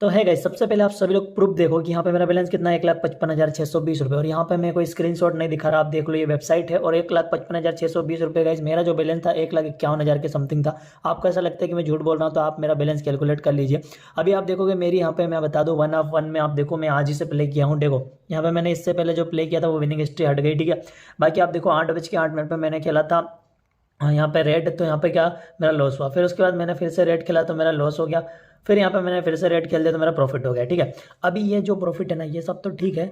तो है गाइस, सबसे पहले आप सभी लोग प्रूफ देखो कि यहाँ पे मेरा बैलेंस कितना है, 1,55,620 रुपये। और यहाँ पे मैं कोई स्क्रीनशॉट नहीं दिखा रहा, आप देख लो ये वेबसाइट है। और 1,55,620 रुपये गाइस, मेरा जो बैलेंस था 1,51,000 के समथिंग था। आपको ऐसा लगता है कि मैं झूठ बोल रहा हूँ तो आप मेरा बैलेंस कैलकुलेट कर लीजिए। अभी आप देखोगे मेरी यहाँ पे, मैं बता दूँ 1 में आप देखो मैं आज ही से प्ले किया हूँ। देखो यहाँ पे मैंने इससे पहले जो प्ले किया था वो विनिंग हिस्ट्री हट गई, ठीक है। बाकी आप देखो 8:08 पर मैंने खेला था। हाँ, यहाँ पे रेड, तो यहाँ पे क्या मेरा लॉस हुआ। फिर उसके बाद मैंने फिर से रेड खेला तो मेरा लॉस हो गया। फिर यहाँ पे मैंने फिर से रेड खेल दिया तो मेरा प्रॉफिट हो गया, ठीक है। अभी ये जो प्रॉफिट है ना, ये सब तो ठीक है,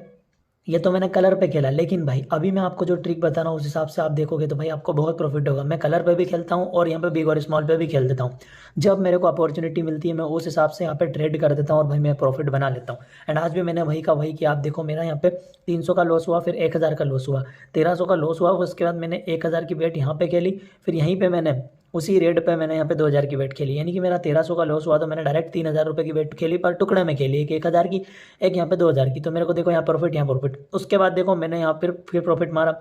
ये तो मैंने कलर पे खेला। लेकिन भाई अभी मैं आपको जो ट्रिक बता रहा हूँ उस हिसाब से आप देखोगे तो भाई आपको बहुत प्रॉफिट होगा। मैं कलर पे भी खेलता हूँ और यहाँ पे बिग और स्मॉल पे भी खेल देता हूँ। जब मेरे को अपॉर्चुनिटी मिलती है मैं उस हिसाब से यहाँ पे ट्रेड कर देता हूँ और भाई मैं प्रॉफिट बना लेता हूँ। एंड आज भी मैंने वही का वही किया। आप देखो मेरा यहाँ पे 300 का लॉस हुआ, फिर 1,000 का लॉस हुआ, 1,300 का लॉस हुआ। उसके बाद मैंने 1,000 की बेट यहाँ पे खेली। फिर यहीं पे मैंने उसी रेट पे मैंने यहाँ पे 2,000 की बेट खेली, यानी कि मेरा 1,300 का लॉस हुआ। तो मैंने डायरेक्ट 3,000 रुपये की बेट खेली, पर टुकड़े में खेली, एक 1,000 की, एक यहाँ पे 2,000 की। तो मेरे को देखो यहाँ प्रॉफिट, यहाँ प्रॉफिट। उसके बाद देखो मैंने यहाँ फिर प्रॉफिट मारा।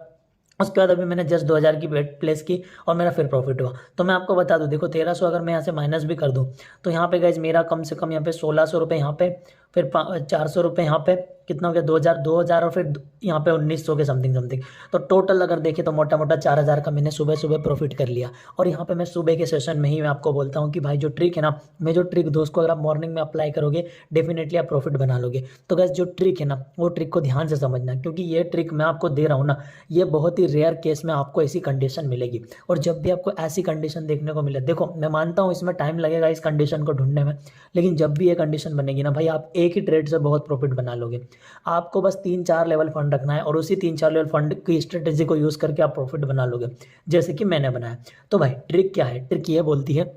उसके बाद अभी मैंने जस्ट 2,000 की बेट प्लेस की और मेरा फिर प्रॉफिट हुआ। तो मैं आपको बता दूं, देखो 1,300 अगर मैं यहाँ से माइनस भी कर दूं तो यहाँ पे गाइज मेरा कम से कम यहाँ पे 1,600 रुपये, यहाँ पे फिर 400 रुपये, यहाँ पे कितना हो गया 2,000 और फिर यहाँ पे 1,900 के समथिंग समथिंग। तो टोटल अगर देखें तो मोटा मोटा 4,000 का मैंने सुबह सुबह प्रॉफिट कर लिया। और यहाँ पे मैं सुबह के सेशन में ही मैं आपको बोलता हूँ कि भाई जो ट्रिक है ना, मैं जो ट्रिक दोस्त को अगर आप मॉर्निंग में अप्लाई करोगे डेफिनेटली आप प्रॉफिट बना लोगे। तो गैस जो ट्रिक है ना वो ट्रिक को ध्यान से समझना, क्योंकि ये ट्रिक मैं आपको दे रहा हूँ ना, ये बहुत ही रेयर केस में आपको ऐसी कंडीशन मिलेगी। और जब भी आपको ऐसी कंडीशन देखने को मिले, देखो मैं मानता हूँ इसमें टाइम लगेगा इस कंडीशन को ढूंढने में, लेकिन जब भी ये कंडीशन बनेगी ना भाई, आप एक ही ट्रेड से बहुत प्रॉफिट बना लोगे। आपको बस 3-4 लेवल फंड रखना है और उसी 3-4 लेवल फंड की स्ट्रेटेजी को यूज़ करके आप प्रॉफिट बना लोगे, जैसे कि मैंने बनाया। तो भाई ट्रिक क्या है, ट्रिक ये बोलती है,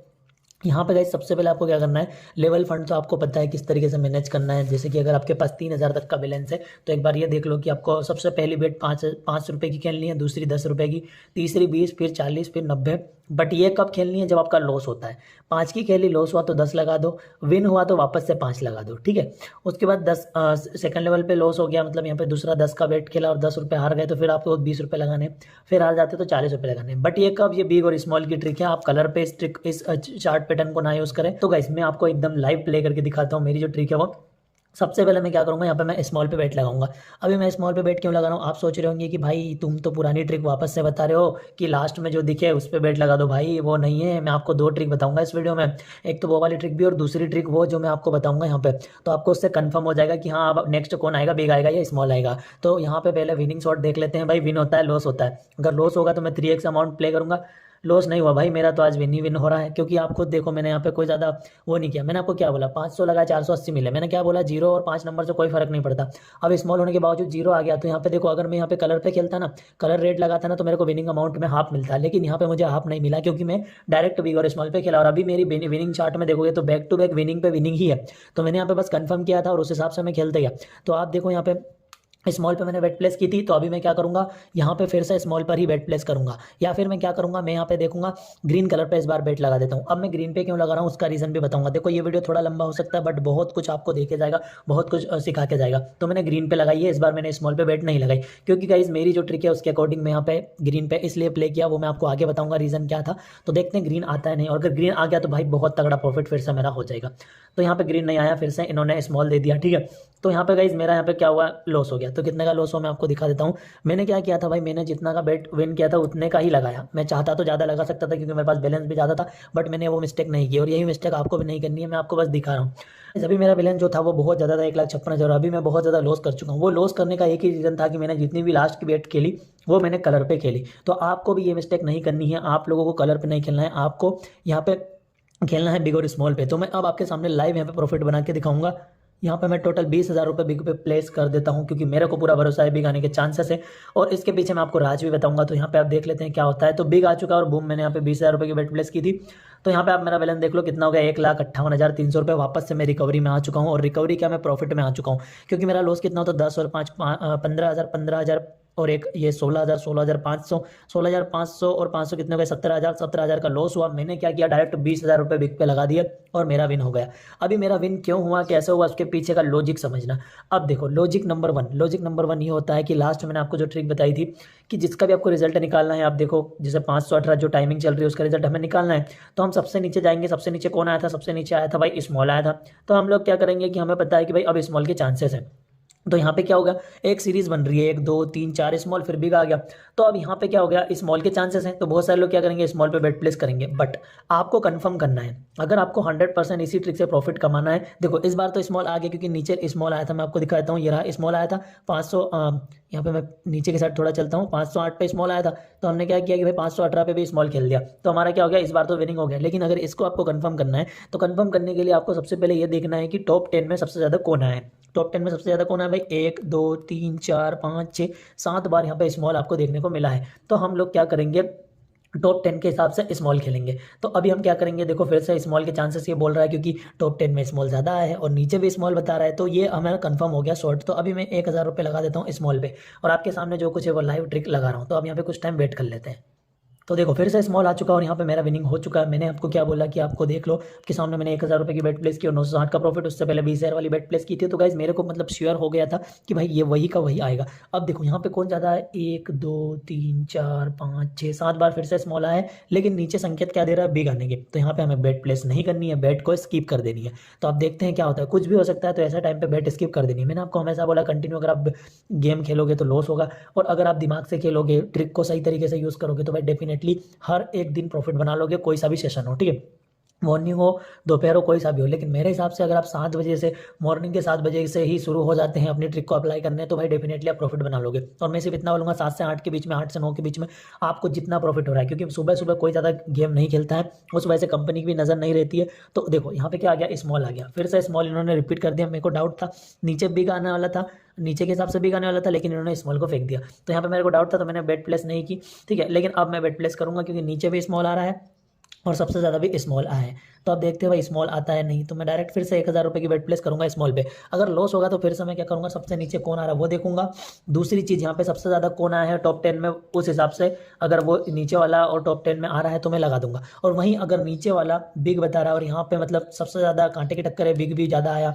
यहाँ पे गाइस सबसे पहले आपको क्या करना है, लेवल फंड तो आपको पता है किस तरीके से मैनेज करना है। जैसे कि अगर आपके पास 3,000 तक का बैलेंस है तो एक बार ये देख लो कि आपको सबसे पहली बेट 5 रुपये की खेलनी है, दूसरी 10 रुपये की, तीसरी 20, फिर 40, फिर 90। बट ये कब खेलनी है, जब आपका लॉस होता है। 5 की खेली, लॉस हुआ तो 10 लगा दो, विन हुआ तो वापस से 5 लगा दो, ठीक है। उसके बाद 10 सेकंड लेवल पे लॉस हो गया, मतलब यहाँ पे दूसरा 10 का बेट खेला और 10 रुपये हार गए तो फिर आपको 20 रुपये लगाने, फिर हार जाते तो 40 रुपये लगाने। बट ये कब, ये बिग और स्मॉल की ट्रिक है, आप कलर पे इस ट्रिक, इस चार्ट पैटर्न को ना यूज़ करें। तो गाइस मैं आपको एकदम लाइव प्ले करके दिखाता हूँ मेरी जो ट्रिक है वो। सबसे पहले मैं क्या करूँगा, यहाँ पे मैं स्मॉल पे बेट लगाऊंगा। अभी मैं स्मॉल पे बेट क्यों लगा रहा हूँ, आप सोच रहे होंगे कि भाई तुम तो पुरानी ट्रिक वापस से बता रहे हो कि लास्ट में जो दिखे उस पर बेट लगा दो। भाई वो नहीं है, मैं आपको 2 ट्रिक बताऊंगा इस वीडियो में। एक तो वो वाली ट्रिक भी और दूसरी ट्रिक वो जो मैं आपको बताऊंगा यहाँ पे। तो आपको उससे कंफर्म हो जाएगा कि हाँ अब नेक्स्ट कौन आएगा, बिग आएगा या स्मॉल आएगा। तो यहाँ पे पहले विनिंग शॉट देख लेते हैं भाई, विन होता है लॉस होता है। अगर लॉस होगा तो मैं 3x अमाउंट प्ले करूंगा। लॉस नहीं हुआ भाई मेरा, तो आज विन ही विन हो रहा है, क्योंकि आप खुद देखो मैंने यहाँ पे कोई ज़्यादा वो नहीं किया। मैंने आपको क्या बोला, 500 लगा 480 मिले। मैंने क्या बोला, 0 और 5 नंबर से कोई फर्क नहीं पड़ता। अब स्मॉल होने के बावजूद 0 आ गया। तो यहाँ पे देखो, अगर मैं यहाँ पे कलर पे खेलता ना, कलर रेट लगाता ना, तो मेरे को विनिंग अमाउंट में हाफ मिलता है। लेकिन यहाँ पे मुझे हाफ नहीं मिला, क्योंकि मैं डायरेक्ट बिग और स्मॉल पे खेला। और अभी मेरी विनिंग चार्ट में देखोगे तो बैक टू बैक विनिंग पे विनिंग ही है। तो मैंने यहाँ पे बस कंफर्म किया था और उस हिसाब से मैं खेलते गया। तो आप देखो यहाँ पे स्मॉल पे मैंने बेट प्लेस की थी, तो अभी मैं क्या करूंगा, यहाँ पे फिर से स्मॉल पर ही बेट प्लेस करूंगा। या फिर मैं क्या करूंगा, मैं यहाँ पे देखूंगा ग्रीन कलर पे इस बार बेट लगा देता हूँ। अब मैं ग्रीन पे क्यों लगा रहा हूँ उसका रीजन भी बताऊंगा। देखो ये वीडियो थोड़ा लंबा हो सकता है बट बहुत कुछ आपको देखे जाएगा, बहुत कुछ सिखा के जाएगा। तो मैंने ग्रीन पे लगाई है इस बार, मैंने स्मॉल पे बेट नहीं लगाई, क्योंकि गाइज मेरी जो ट्रिक है उसके अकॉर्डिंग मैं यहाँ पे ग्रीन पे इसलिए प्ले किया, वो मैं आपको आगे बताऊंगा रीजन क्या था। तो देखते हैं ग्रीन आता है नहीं, और अगर ग्रीन आ गया तो भाई बहुत तगड़ा प्रॉफिट फिर से मेरा हो जाएगा। तो यहाँ पे ग्रीन नहीं आया, फिर से इन्होंने स्मॉल दे दिया, ठीक है। तो यहाँ पे गाइज मेरा यहाँ पे क्या हुआ, लॉस हो गया। तो कितने का लॉस हो मैं आपको दिखा देता हूँ। मैंने क्या किया था भाई, मैंने जितना का बेट विन किया था उतने का ही लगाया। मैं चाहता तो ज़्यादा लगा सकता था क्योंकि मेरे पास बैलेंस भी ज़्यादा था, बट मैंने वो मिस्टेक नहीं की। और यही मिस्टेक आपको भी नहीं करनी है, मैं आपको बस दिखा रहा हूँ। अभी मेरा बैलेंस जो था वो बहुत ज़्यादा था, 1,56,000। अभी मैं बहुत ज़्यादा लॉस कर चुका हूँ। वो लॉस करने का एक ही रीज़न था कि मैंने जितनी भी लास्ट की बेट खेली वो मैंने कलर पे खेली। तो आपको भी ये मिस्टेक नहीं करनी है, आप लोगों को कलर पे नहीं खेलना है, आपको यहाँ पे खेलना है बिग और स्मॉल पे। तो मैं अब आपके सामने लाइव यहाँ पे प्रॉफिट बना के दिखाऊंगा। यहाँ पे मैं टोटल 20,000 रुपये बिग पे प्लेस कर देता हूँ, क्योंकि मेरे को पूरा भरोसा है बिग आने के चांसेस है। और इसके पीछे मैं आपको राज भी बताऊंगा। तो यहाँ पे आप देख लेते हैं क्या होता है। तो बिग आ चुका है और बूम, मैंने यहाँ पे 20,000 रुपये की बेट प्लेस की थी। तो यहाँ पे आप मेरा बैलेंस देख लो कितना हो गया, 1,58,300 रुपये। वापस से मैं रिकवरी में आ चुका हूँ। और रिकवरी क्या, मैं प्रॉफिट में आ चुका हूँ, क्योंकि मेरा लॉस कितना होता है, 10 और 5 15,000 और एक ये 16,000 16,500 16,500 और 500 कितने हो गए, 17,000 का लॉस हुआ। मैंने क्या किया, डायरेक्ट 20,000 रुपये बिग पे लगा दिए और मेरा विन हो गया। अभी मेरा विन क्यों हुआ, कैसे हुआ, उसके पीछे का लॉजिक समझना। अब देखो लॉजिक नंबर वन ये होता है कि लास्ट मैंने आपको जो ट्रिक बताई थी कि जिसका भी आपको रिजल्ट निकालना है, आप देखो जैसे 518 जो टाइमिंग चल रही है उसका रिजल्ट हमें निकालना है। तो हम हम सबसे नीचे जाएंगे, सबसे नीचे कौन आया था, सबसे नीचे आया था भाई स्मॉल आया था। तो हम लोग क्या करेंगे कि हमें पता है कि भाई अब स्मॉल के चांसेस हैं, तो यहाँ पे क्या होगा, एक सीरीज बन रही है, 1 2 3 4 स्मॉल फिर बिग आ गया। तो अब यहाँ पे क्या हो गया, स्मॉल के चांसेस हैं, तो बहुत सारे लोग क्या करेंगे, स्मॉल पे बेट प्लेस करेंगे। बट आपको कंफर्म करना है, अगर आपको 100% इसी ट्रिक से प्रॉफिट कमाना है। देखो इस बार तो स्मॉल आ गया क्योंकि नीचे स्मॉल आया था, मैं आपको दिखाता हूँ, ये रहा स्मॉल आया था 500। यहाँ पे मैं नीचे के साइड थोड़ा चलता हूँ, 508 पे स्मॉल आया था। तो हमने क्या किया कि भाई 518 पे भी स्मॉल खेल दिया, तो हमारा क्या हो गया, इस बार तो विनिंग हो गया। लेकिन अगर इसको आपको कंफर्म करना है, तो कंफर्म करने के लिए आपको सबसे पहले ये देखना है कि टॉप 10 में सबसे ज़्यादा कौन आया है। टॉप 10 में सबसे ज़्यादा कौन है भाई, 1 2 3 4 5 6 7 बार यहाँ पे स्मॉल आपको देखने को मिला है। तो हम लोग क्या करेंगे, टॉप 10 के हिसाब से स्मॉल खेलेंगे। तो अभी हम क्या करेंगे, देखो फिर से स्मॉल के चांसेस ये बोल रहा है क्योंकि टॉप 10 में स्मॉल ज़्यादा है और नीचे भी स्मॉल बता रहा है, तो ये हमारा कंफर्म हो गया शॉर्ट। तो अभी मैं 1000 रुपये लगा देता हूँ स्मॉल पे, और आपके सामने जो कुछ है वो लाइव ट्रिक लगा रहा हूँ। तो अब यहाँ पे कुछ टाइम वेट कर लेते हैं। तो देखो फिर से स्मॉल आ चुका और यहाँ पे मेरा विनिंग हो चुका है। मैंने आपको क्या बोला कि आपको देख लो कि सामने मैंने 1000 रुपये की बेट प्लेस की और 960 का प्रॉफिट, उससे पहले 20,000 वाली बेट प्लेस की थी। तो गाइज मेरे को मतलब श्योर हो गया था कि भाई ये वही का वही आएगा। अब देखो यहाँ पे कौन ज़्यादा है, 1 2 3 4 5 6 7 बार फिर से स्मॉल आया है, लेकिन नीचे संकेत क्या दे रहा है, बिग आने के। तो यहाँ पे हमें बेट प्लेस नहीं करनी है, बेट को स्किप कर देनी है। तो आप देखते हैं क्या होता है, कुछ भी हो सकता है। तो ऐसा टाइम पे बेट स्किप कर देनी है। मैंने आपको हमेशा बोला कंटिन्यू अगर आप गेम खेलोगे तो लॉस होगा, और अगर आप दिमाग से खेलोगे, ट्रिक को सही तरीके से यूज़ करोगे, तो भाई डेफिनेटली हर एक दिन प्रॉफिट बना लोगे, कोई सा भी सेशन हो, ठीक है, मॉर्निंग हो दोपहर हो कोई सा भी हो। लेकिन मेरे हिसाब से अगर आप 7 बजे से, मॉर्निंग के 7 बजे से ही शुरू हो जाते हैं अपनी ट्रिक को अप्लाई करने, तो भाई डेफिनेटली आप प्रॉफिट बना लोगे। और मैं सिर्फ इतना बोलूँगा 7 से 8 के बीच में, 8 से 9 के बीच में आपको जितना प्रॉफिट हो रहा है, क्योंकि सुबह सुबह कोई ज़्यादा गेम नहीं खेलता है, उस वजह से कंपनी की भी नज़र नहीं रहती है। तो देखो यहाँ पे क्या आ गया, स्मॉल आ गया, फिर से स्मॉल इन्होंने रिपीट कर दिया। मेरे को डाउट था नीचे बिग आने वाला था, नीचे के हिसाब से बिग आने वाला था, लेकिन इन्होंने स्मॉल को फेंक दिया। तो यहाँ पे मेरे को डाउट था, तो मैंने बेट प्लेस नहीं की, ठीक है। लेकिन अब मैं बेट प्लेस करूँगा क्योंकि नीचे भी स्मॉल आ रहा है और सबसे ज़्यादा भी स्मॉल आया है। तो आप देखते हो भाई स्मॉल आता है नहीं, तो मैं डायरेक्ट फिर से 1000 रुपये की बेट प्लेस करूंगा स्मॉल पे। अगर लॉस होगा तो फिर से मैं क्या करूंगा, सबसे नीचे कौन आ रहा है वो देखूंगा। दूसरी चीज़ यहाँ पे सबसे ज़्यादा कौन आया है टॉप 10 में, उस हिसाब से अगर वो नीचे वाला और टॉप 10 में आ रहा है तो मैं लगा दूंगा। और वहीं अगर नीचे वाला बिग बता रहा है और यहाँ पे मतलब सबसे ज़्यादा कांटे की टक्कर है, बिग भी ज़्यादा आया,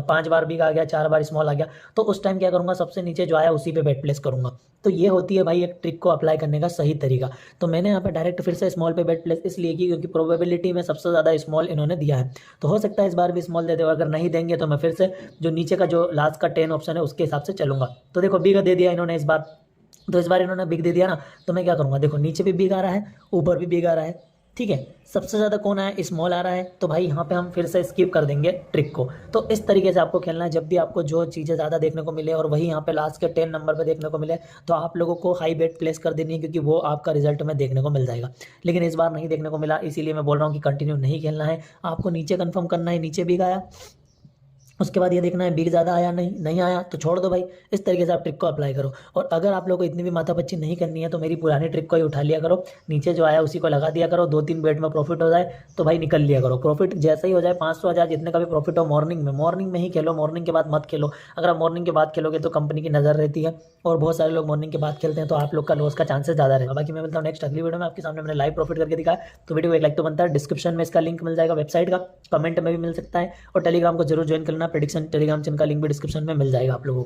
5 बार बिग आ गया, 4 बार स्मॉल आ गया, तो उस टाइम क्या करूँगा, सबसे नीचे जो आया उसी पे बेट प्लेस करूँगा। तो ये होती है भाई एक ट्रिक को अप्लाई करने का सही तरीका। तो मैंने यहाँ पे डायरेक्ट फिर से स्मॉल पे बेट प्लेस इसलिए की क्योंकि प्रोबेबिलिटी में सबसे ज़्यादा स्मॉल इन्होंने दिया है। तो हो सकता है इस बार भी स्मॉल दे दे, अगर नहीं देंगे तो मैं फिर से जो नीचे का जो लास्ट का 10 ऑप्शन है उसके हिसाब से चलूंगा। तो देखो बिग दे दिया इन्होंने इस बार, तो इस बार इन्होंने बिग दे दिया ना, तो मैं क्या करूँगा, देखो नीचे भी बिग आ रहा है, ऊपर भी बिग आ रहा है, ठीक है, सबसे ज़्यादा कौन आया, स्मॉल आ रहा है। तो भाई यहाँ पे हम फिर से स्किप कर देंगे ट्रिक को। तो इस तरीके से आपको खेलना है, जब भी आपको जो चीज़ें ज़्यादा देखने को मिले और वही यहाँ पे लास्ट के 10 नंबर पे देखने को मिले, तो आप लोगों को हाई बेट प्लेस कर देनी है, क्योंकि वो आपका रिजल्ट में देखने को मिल जाएगा। लेकिन इस बार नहीं देखने को मिला, इसीलिए मैं बोल रहा हूँ कि कंटिन्यू नहीं खेलना है, आपको नीचे कन्फर्म करना है, नीचे बिग आया, उसके बाद ये देखना है बिग ज़्यादा आया, नहीं आया तो छोड़ दो भाई। इस तरीके से आप ट्रिक को अप्लाई करो। और अगर आप लोगों को इतनी भी माथापच्ची नहीं करनी है तो मेरी पुरानी ट्रिक को ही उठा लिया करो, नीचे जो आया उसी को लगा दिया करो, 2-3 बेट में प्रॉफिट हो जाए तो भाई निकल लिया करो। प्रॉफिट जैसे ही हो जाए 500 1000 जितने का भी प्रॉफिट हो, मॉर्निंग में ही खेलो, मॉर्निंग के बाद मत खेलो। अगर आप मॉर्निंग के बाद खेलोगे तो कंपनी की नज़र रहती है और बहुत सारे लोग मॉर्निंग के बाद खेलते हैं, तो आप लोग का लॉस का चांसेस ज़्यादा रहेगा। बाकी मैं मिलता हूँ नेक्स्ट अगली वीडियो में, आपके सामने मैंने लाइव प्रॉफिट करके दिखाया। तो वीडियो को एक लाइक तो बनता है, डिस्क्रिप्शन में इसका लिंक मिल जाएगा वेबसाइट का, कमेंट में भी मिल सकता है, और टेलीग्राम को जरूर ज्वाइन करना, प्रेडिक्शन टेलीग्राम चैनल का लिंक भी डिस्क्रिप्शन में मिल जाएगा आप लोगों को।